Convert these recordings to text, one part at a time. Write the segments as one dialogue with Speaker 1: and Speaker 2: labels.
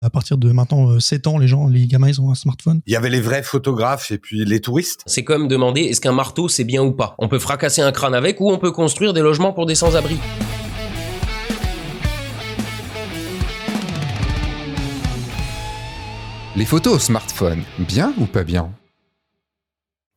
Speaker 1: À partir de maintenant 7 ans, les gamins, ils ont un smartphone.
Speaker 2: Il y avait les vrais photographes et puis les touristes.
Speaker 3: C'est comme demander est-ce qu'un marteau c'est bien ou pas. On peut fracasser un crâne avec ou on peut construire des logements pour des sans-abri.
Speaker 4: Les photos au smartphone, bien ou pas bien ?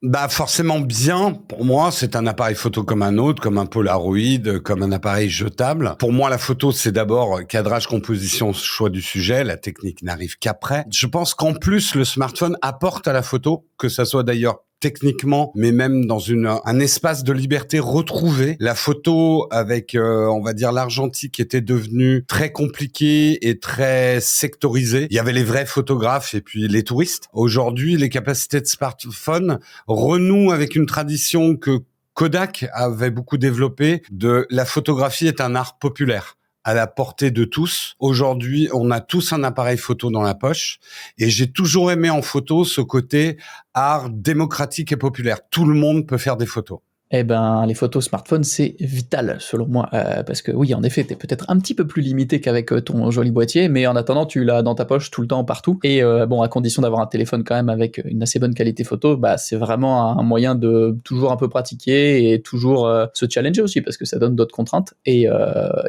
Speaker 2: Bah forcément bien. Pour moi, c'est un appareil photo comme un autre, comme un Polaroid, comme un appareil jetable. Pour moi, la photo, c'est d'abord cadrage, composition, choix du sujet. La technique n'arrive qu'après. Je pense qu'en plus, le smartphone apporte à la photo, que ça soit d'ailleurs techniquement, mais même dans un espace de liberté retrouvé. La photo avec, on va dire, l'argentique était devenue très compliquée et très sectorisée. Il y avait les vrais photographes et puis les touristes. Aujourd'hui, les capacités de smartphone renouent avec une tradition que Kodak avait beaucoup développée de la photographie est un art populaire, à la portée de tous. Aujourd'hui, on a tous un appareil photo dans la poche et j'ai toujours aimé en photo ce côté art démocratique et populaire. Tout le monde peut faire des photos.
Speaker 5: Eh ben, les photos smartphone, c'est vital, selon moi, parce que oui, en effet, t'es peut-être un petit peu plus limité qu'avec ton joli boîtier, mais en attendant, tu l'as dans ta poche tout le temps, partout, et bon, à condition d'avoir un téléphone quand même avec une assez bonne qualité photo, bah, c'est vraiment un moyen de toujours un peu pratiquer et toujours se challenger aussi, parce que ça donne d'autres contraintes, et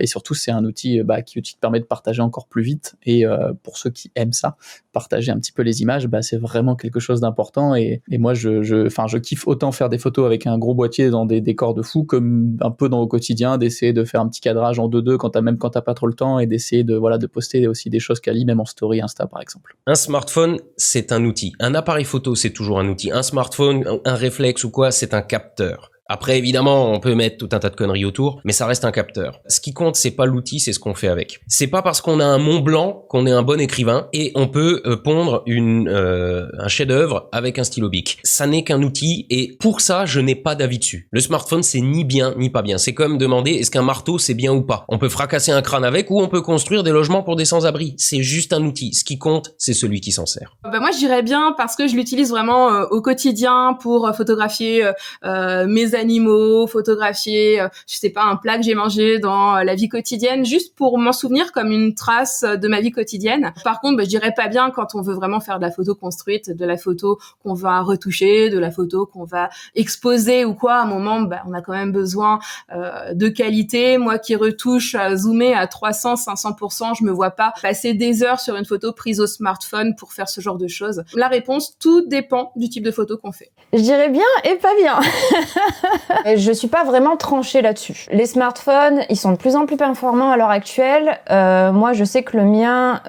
Speaker 5: surtout, c'est un outil qui te permet de partager encore plus vite, et pour ceux qui aiment ça, partager un petit peu les images, bah, c'est vraiment quelque chose d'important, et moi, je kiffe autant faire des photos avec un gros boîtier dans des décors de fou, comme un peu dans au quotidien, d'essayer de faire un petit cadrage en 2-2 quand t'as pas trop le temps, et d'essayer de poster aussi des choses quali, même en story Insta par exemple.
Speaker 3: Un smartphone, c'est un outil. Un appareil photo, c'est toujours un outil. Un smartphone, un réflexe ou quoi, c'est un capteur. Après, évidemment, on peut mettre tout un tas de conneries autour, mais ça reste un capteur. Ce qui compte, c'est pas l'outil, c'est ce qu'on fait avec. C'est pas parce qu'on a un Mont Blanc qu'on est un bon écrivain et on peut pondre un chef-d'œuvre avec un stylo bic. Ça n'est qu'un outil et pour ça, je n'ai pas d'avis dessus. Le smartphone, c'est ni bien ni pas bien. C'est comme demander est-ce qu'un marteau c'est bien ou pas. On peut fracasser un crâne avec ou on peut construire des logements pour des sans-abri. C'est juste un outil. Ce qui compte, c'est celui qui s'en sert.
Speaker 6: Moi, je dirais bien parce que je l'utilise vraiment au quotidien pour photographier mes animaux, photographier, je sais pas, un plat que j'ai mangé dans la vie quotidienne, juste pour m'en souvenir comme une trace de ma vie quotidienne. Par contre, je dirais pas bien quand on veut vraiment faire de la photo construite, de la photo qu'on va retoucher, de la photo qu'on va exposer ou quoi. À un moment, on a quand même besoin de qualité. Moi qui retouche zoomé à 300-500%, je me vois pas passer des heures sur une photo prise au smartphone pour faire ce genre de choses. La réponse, tout dépend du type de photo qu'on fait.
Speaker 7: Je dirais bien et pas bien. Je suis pas vraiment tranchée là-dessus. Les smartphones, ils sont de plus en plus performants à l'heure actuelle. Moi, je sais que le mien,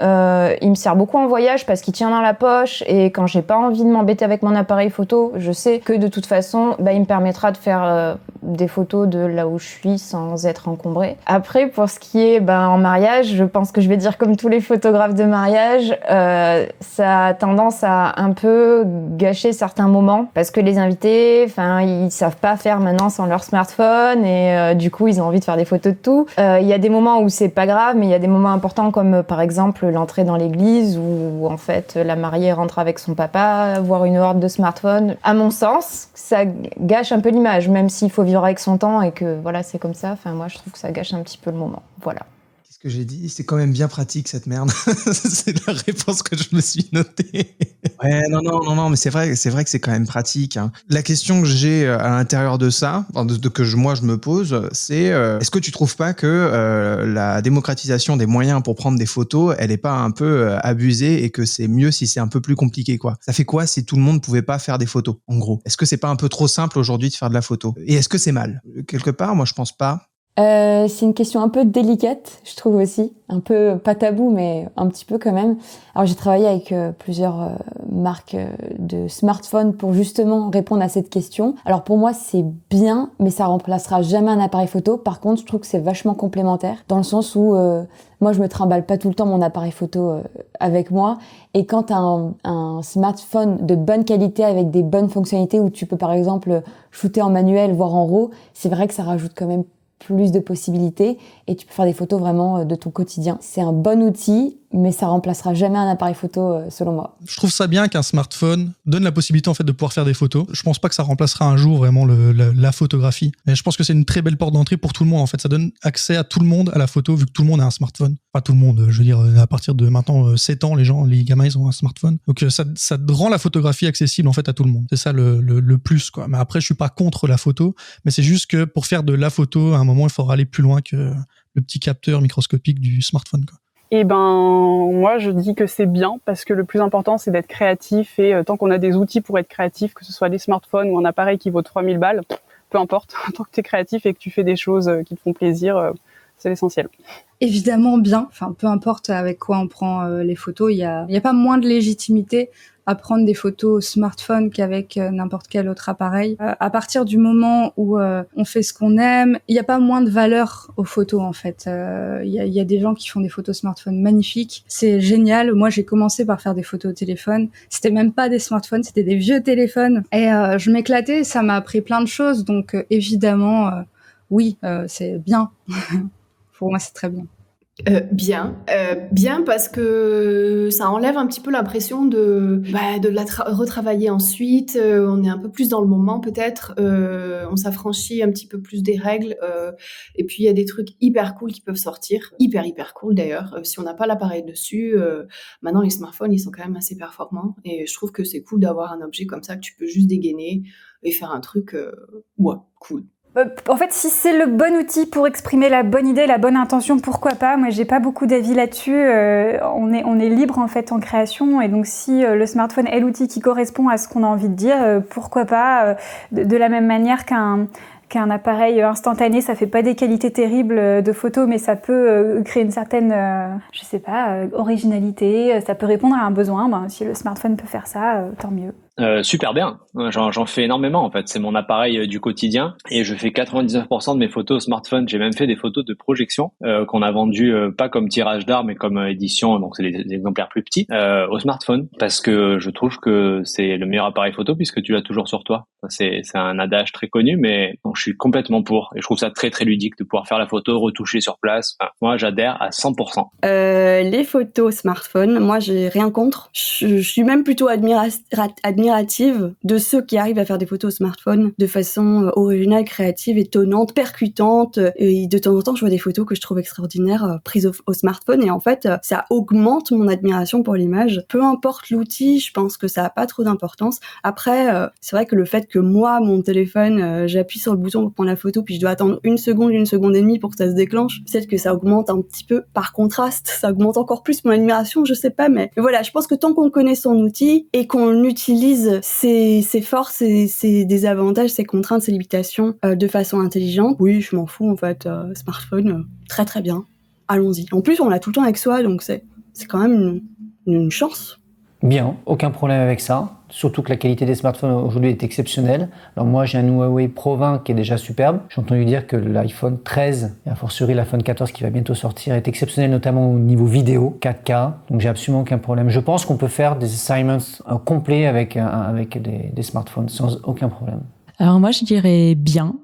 Speaker 7: il me sert beaucoup en voyage parce qu'il tient dans la poche et quand j'ai pas envie de m'embêter avec mon appareil photo, je sais que de toute façon, il me permettra de faire des photos de là où je suis sans être encombrée. Après, pour ce qui est en mariage, je pense que je vais dire comme tous les photographes de mariage, ça a tendance à un peu gâcher certains moments parce que les invités, ils savent pas faire maintenant sans leur smartphone et du coup ils ont envie de faire des photos de tout. Il y a des moments où c'est pas grave, mais il y a des moments importants comme par exemple l'entrée dans l'église où en fait la mariée rentre avec son papa, voir une horde de smartphones. À mon sens, ça gâche un peu l'image, même s'il faut vivre avec son temps et que voilà c'est comme ça. Moi je trouve que ça gâche un petit peu le moment. Voilà.
Speaker 1: Que j'ai dit, c'est quand même bien pratique cette merde. C'est la réponse que je me suis notée. Ouais, non, mais c'est vrai que c'est quand même pratique. Hein. La question que j'ai à l'intérieur de ça, moi je me pose, c'est est-ce que tu trouves pas que la démocratisation des moyens pour prendre des photos, elle est pas un peu abusée et que c'est mieux si c'est un peu plus compliqué quoi. Ça fait quoi si tout le monde pouvait pas faire des photos en gros? Est-ce que c'est pas un peu trop simple aujourd'hui de faire de la photo? Et est-ce que c'est mal? Quelque part, moi je pense pas.
Speaker 7: C'est une question un peu délicate, je trouve aussi. Un peu, pas tabou, mais un petit peu quand même. Alors, j'ai travaillé avec plusieurs marques de smartphones pour justement répondre à cette question. Alors, pour moi, c'est bien, mais ça remplacera jamais un appareil photo. Par contre, je trouve que c'est vachement complémentaire, dans le sens où moi, je me trimballe pas tout le temps mon appareil photo avec moi. Et quand t'as un smartphone de bonne qualité, avec des bonnes fonctionnalités, où tu peux, par exemple, shooter en manuel, voire en RAW, c'est vrai que ça rajoute quand même plus de possibilités et tu peux faire des photos vraiment de ton quotidien. C'est un bon outil, mais ça remplacera jamais un appareil photo selon moi.
Speaker 8: Je trouve ça bien qu'un smartphone donne la possibilité en fait de pouvoir faire des photos. Je pense pas que ça remplacera un jour vraiment la photographie, mais je pense que c'est une très belle porte d'entrée pour tout le monde. En fait, ça donne accès à tout le monde à la photo vu que tout le monde a un smartphone. Pas tout le monde, je veux dire à partir de maintenant 7 ans, les gamins ils ont un smartphone. Donc ça rend la photographie accessible en fait à tout le monde. C'est ça le plus quoi. Mais après je suis pas contre la photo, mais c'est juste que pour faire de la photo, à un moment il faudra aller plus loin que le petit capteur microscopique du smartphone quoi.
Speaker 9: Et moi je dis que c'est bien parce que le plus important c'est d'être créatif et tant qu'on a des outils pour être créatif, que ce soit des smartphones ou un appareil qui vaut 3000 balles, peu importe, tant que tu es créatif et que tu fais des choses qui te font plaisir, c'est l'essentiel.
Speaker 10: Évidemment bien, peu importe avec quoi on prend les photos, il y a pas moins de légitimité à prendre des photos au smartphone qu'avec n'importe quel autre appareil. À partir du moment où on fait ce qu'on aime, il n'y a pas moins de valeur aux photos en fait. Il y a des gens qui font des photos smartphone magnifiques, c'est génial. Moi j'ai commencé par faire des photos au téléphone, c'était même pas des smartphones, c'était des vieux téléphones et je m'éclatais, ça m'a appris plein de choses donc évidemment oui, c'est bien. Pour moi c'est très bien.
Speaker 11: Bien parce que ça enlève un petit peu l'impression de retravailler ensuite. On est un peu plus dans le moment peut-être. On s'affranchit un petit peu plus des règles. Et puis il y a des trucs hyper cool qui peuvent sortir, hyper cool d'ailleurs. Si on n'a pas l'appareil dessus, maintenant les smartphones ils sont quand même assez performants. Et je trouve que c'est cool d'avoir un objet comme ça que tu peux juste dégainer et faire un truc, cool.
Speaker 12: En fait, si c'est le bon outil pour exprimer la bonne idée, la bonne intention, pourquoi pas ? Moi, j'ai pas beaucoup d'avis là-dessus. On est libre en fait en création, et donc si le smartphone est l'outil qui correspond à ce qu'on a envie de dire, pourquoi pas ? De la même manière qu'un appareil instantané, ça fait pas des qualités terribles de photos, mais ça peut créer une certaine, originalité. Ça peut répondre à un besoin. Si le smartphone peut faire ça, tant mieux.
Speaker 13: Super bien, j'en fais énormément en fait, c'est mon appareil du quotidien et je fais 99% de mes photos au smartphone. J'ai même fait des photos de projection qu'on a vendues pas comme tirage d'art mais comme édition, donc c'est des exemplaires plus petits au smartphone, parce que je trouve que c'est le meilleur appareil photo puisque tu l'as toujours sur toi. C'est un adage très connu, mais bon, je suis complètement pour et je trouve ça très très ludique de pouvoir faire la photo, retoucher sur place. Moi j'adhère à 100%.
Speaker 14: Les photos smartphone, moi j'ai rien contre, je suis même plutôt admirative de ceux qui arrivent à faire des photos au smartphone de façon originale, créative, étonnante, percutante. Et de temps en temps, je vois des photos que je trouve extraordinaires prises au smartphone. Et en fait, ça augmente mon admiration pour l'image. Peu importe l'outil, je pense que ça a pas trop d'importance. Après, c'est vrai que le fait que moi, mon téléphone, j'appuie sur le bouton pour prendre la photo, puis je dois attendre une seconde et demie pour que ça se déclenche. Peut-être que ça augmente un petit peu par contraste. Ça augmente encore plus mon admiration, je sais pas. Mais voilà, je pense que tant qu'on connaît son outil et qu'on utilise ses forces, ses désavantages, ses contraintes, ses limitations de façon intelligente. Oui, je m'en fous en fait. Smartphone, très très bien. Allons-y. En plus, on l'a tout le temps avec soi, donc c'est quand même une chance.
Speaker 15: Bien, aucun problème avec ça. Surtout que la qualité des smartphones aujourd'hui est exceptionnelle. Alors moi, j'ai un Huawei Pro 20 qui est déjà superbe. J'ai entendu dire que l'iPhone 13 et a fortiori l'iPhone 14 qui va bientôt sortir est exceptionnel, notamment au niveau vidéo, 4K. Donc j'ai absolument aucun problème. Je pense qu'on peut faire des assignments complets avec des smartphones sans aucun problème.
Speaker 16: Alors moi je dirais bien.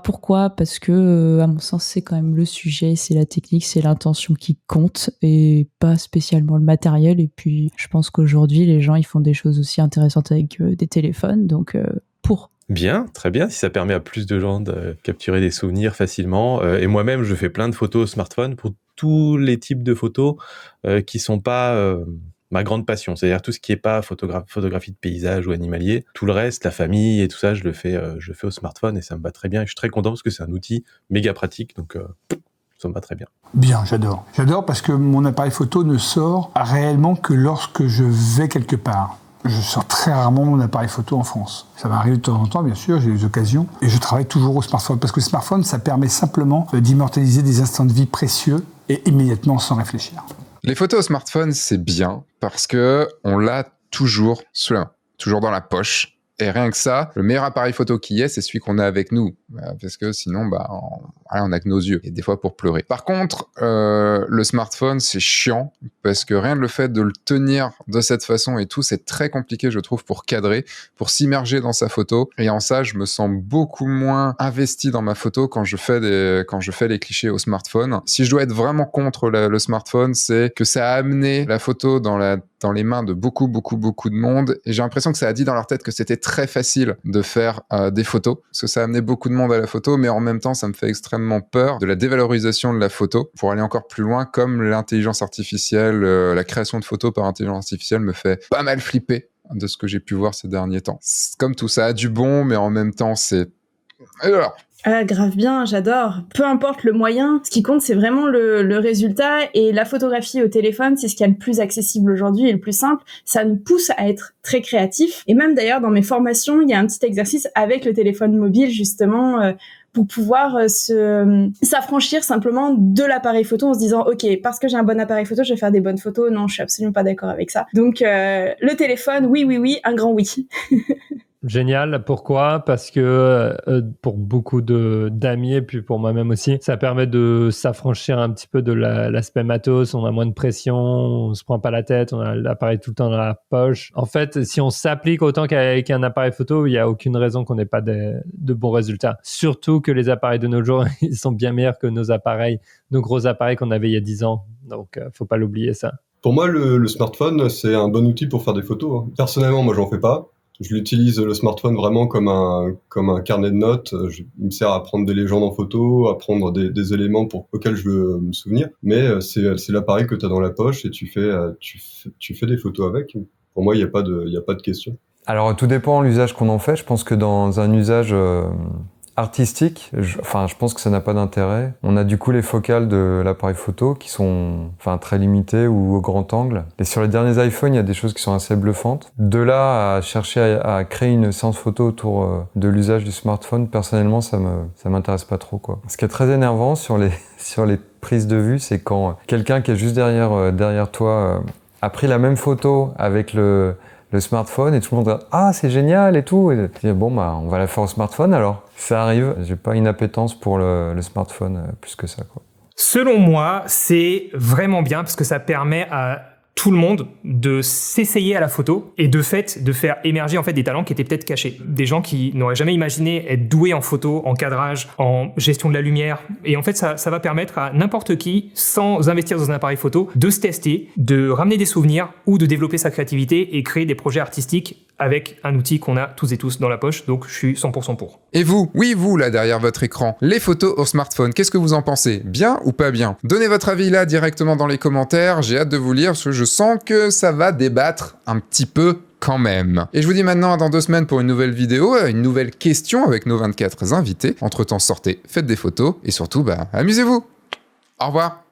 Speaker 16: Pourquoi ? Parce que à mon sens c'est quand même le sujet, c'est la technique, c'est l'intention qui compte et pas spécialement le matériel. Et puis je pense qu'aujourd'hui les gens ils font des choses aussi intéressantes avec des téléphones, donc pour.
Speaker 17: Bien, très bien, si ça permet à plus de gens de capturer des souvenirs facilement. Et moi-même je fais plein de photos au smartphone pour tous les types de photos qui sont pas... ma grande passion, c'est-à-dire tout ce qui est pas photographie de paysage ou animalier, tout le reste, la famille et tout ça, je le fais au smartphone et ça me va très bien. Et je suis très content parce que c'est un outil méga pratique, donc ça me va très bien.
Speaker 18: Bien, j'adore. J'adore parce que mon appareil photo ne sort réellement que lorsque je vais quelque part. Je sors très rarement mon appareil photo en France. Ça m'arrive de temps en temps, bien sûr, j'ai des occasions. Et je travaille toujours au smartphone parce que le smartphone, ça permet simplement d'immortaliser des instants de vie précieux et immédiatement sans réfléchir.
Speaker 4: Les photos au smartphone, c'est bien parce que on l'a toujours sous la main, toujours dans la poche. Et rien que ça, le meilleur appareil photo qui est, c'est celui qu'on a avec nous. Parce que sinon, on a que nos yeux. Et des fois pour pleurer. Par contre, le smartphone, c'est chiant. Parce que rien que le fait de le tenir de cette façon et tout, c'est très compliqué, je trouve, pour cadrer, pour s'immerger dans sa photo. Et en ça, je me sens beaucoup moins investi dans ma photo quand je fais les clichés au smartphone. Si je dois être vraiment contre le smartphone, c'est que ça a amené la photo dans les mains de beaucoup de monde. Et j'ai l'impression que ça a dit dans leur tête que c'était très facile de faire des photos. Parce que ça a amené beaucoup de monde à la photo, mais en même temps, ça me fait extrêmement peur de la dévalorisation de la photo. Pour aller encore plus loin, comme l'intelligence artificielle, la création de photos par intelligence artificielle me fait pas mal flipper de ce que j'ai pu voir ces derniers temps. Comme tout, ça a du bon, mais en même temps, c'est... Et alors ?
Speaker 6: Grave bien, j'adore. Peu importe le moyen, ce qui compte, c'est vraiment le résultat. Et la photographie au téléphone, c'est ce qu'il y a le plus accessible aujourd'hui et le plus simple. Ça nous pousse à être très créatifs. Et même d'ailleurs, dans mes formations, il y a un petit exercice avec le téléphone mobile, justement, pour pouvoir s'affranchir simplement de l'appareil photo en se disant ok, parce que j'ai un bon appareil photo, je vais faire des bonnes photos. Non, je suis absolument pas d'accord avec ça. Donc le téléphone, oui, un grand oui.
Speaker 19: Génial. Pourquoi ? Parce que pour beaucoup d'amis et puis pour moi-même aussi, ça permet de s'affranchir un petit peu de l'aspect matos. On a moins de pression, on se prend pas la tête, on a l'appareil tout le temps dans la poche. En fait, si on s'applique autant qu'avec un appareil photo, il y a aucune raison qu'on n'ait pas de bons résultats. Surtout que les appareils de nos jours, ils sont bien meilleurs que nos gros appareils qu'on avait il y a 10 ans. Donc, faut pas l'oublier ça.
Speaker 20: Pour moi, le smartphone, c'est un bon outil pour faire des photos. Personnellement, moi, j'en fais pas. Je l'utilise le smartphone vraiment comme un carnet de notes. Il me sert à prendre des légendes en photo, à prendre des éléments auxquels je veux me souvenir. Mais c'est l'appareil que tu as dans la poche et tu fais des photos avec. Pour moi, il y a pas de question.
Speaker 21: Alors tout dépend de l'usage qu'on en fait. Je pense que dans un usage artistique, je pense que ça n'a pas d'intérêt. On a du coup les focales de l'appareil photo qui sont très limitées ou au grand angle. Et sur les derniers iPhones, il y a des choses qui sont assez bluffantes. De là à chercher à créer une séance photo autour de l'usage du smartphone, personnellement, ça m'intéresse pas trop, quoi. Ce qui est très énervant sur les prises de vue, c'est quand quelqu'un qui est juste derrière toi a pris la même photo avec le smartphone et tout le monde dit « Ah, c'est génial » et tout. Et tu dis « Bon, on va la faire au smartphone alors ». Ça arrive. J'ai pas une appétence pour le smartphone plus que ça, quoi.
Speaker 22: Selon moi, c'est vraiment bien parce que ça permet à tout le monde de s'essayer à la photo et de faire émerger en fait des talents qui étaient peut-être cachés. Des gens qui n'auraient jamais imaginé être doués en photo, en cadrage, en gestion de la lumière. Et en fait, ça va permettre à n'importe qui, sans investir dans un appareil photo, de se tester, de ramener des souvenirs ou de développer sa créativité et créer des projets artistiques avec un outil qu'on a tous et tous dans la poche. Donc, je suis 100% pour.
Speaker 4: Et vous, oui, vous, là, derrière votre écran, les photos au smartphone, qu'est-ce que vous en pensez ? Bien ou pas bien ? Donnez votre avis là, directement dans les commentaires. J'ai hâte de vous lire, parce que je sens que ça va débattre un petit peu quand même. Et je vous dis maintenant à dans 2 semaines pour une nouvelle vidéo, une nouvelle question avec nos 24 invités. Entre-temps, sortez, faites des photos, et surtout, amusez-vous. Au revoir.